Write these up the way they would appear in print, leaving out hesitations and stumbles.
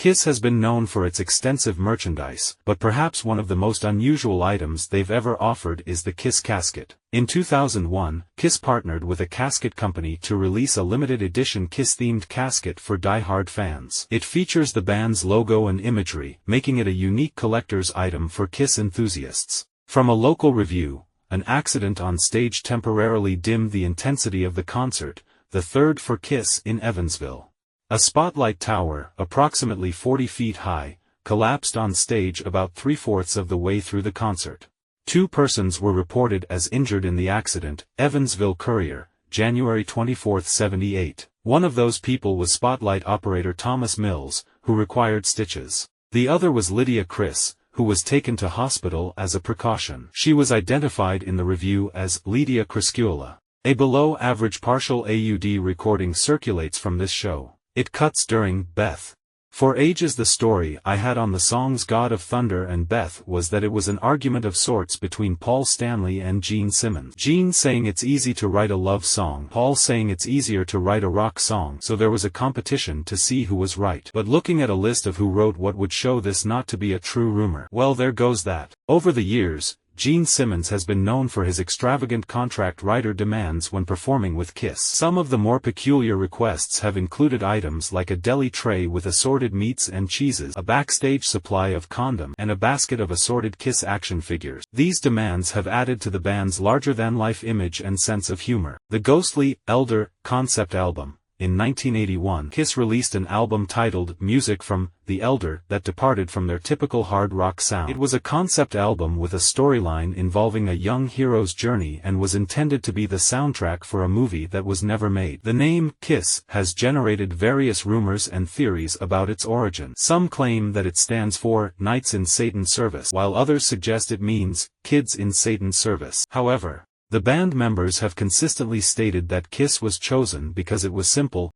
Kiss has been known for its extensive merchandise, but perhaps one of the most unusual items they've ever offered is the Kiss Kasket. In 2001, Kiss partnered with a casket company to release a limited edition Kiss-themed casket for die-hard fans. It features the band's logo and imagery, making it a unique collector's item for Kiss enthusiasts. From a local review, an accident on stage temporarily dimmed the intensity of the concert, the third for Kiss in Evansville. A spotlight tower, approximately 40 feet high, collapsed on stage about 3/4 of the way through the concert. 2 persons were reported as injured in the accident, Evansville Courier, January 24, 1978. One of those people was spotlight operator Thomas Mills, who required stitches. The other was Lydia Criss, who was taken to hospital as a precaution. She was identified in the review as Ledia Criscuola. A below-average partial AUD recording circulates from this show. It cuts during Beth. For ages the story I had on the songs God of Thunder and Beth was that it was an argument of sorts between Paul Stanley and Gene Simmons. Gene saying it's easy to write a love song, Paul saying it's easier to write a rock song, so there was a competition to see who was right. But looking at a list of who wrote what would show this not to be a true rumor. Well, there goes that. Over the years, Gene Simmons has been known for his extravagant contract writer demands when performing with Kiss. Some of the more peculiar requests have included items like a deli tray with assorted meats and cheeses, a backstage supply of condom, and a basket of assorted Kiss action figures. These demands have added to the band's larger-than-life image and sense of humor. The ghostly, Elder, concept album. In 1981, Kiss released an album titled Music from The Elder that departed from their typical hard rock sound. It was a concept album with a storyline involving a young hero's journey and was intended to be the soundtrack for a movie that was never made. The name, Kiss, has generated various rumors and theories about its origin. Some claim that it stands for Knights in Satan's Service, while others suggest it means Kids in Satan's Service. However, the band members have consistently stated that Kiss was chosen because it was simple.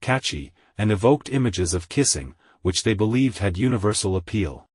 Catchy, and evoked images of kissing, which they believed had universal appeal.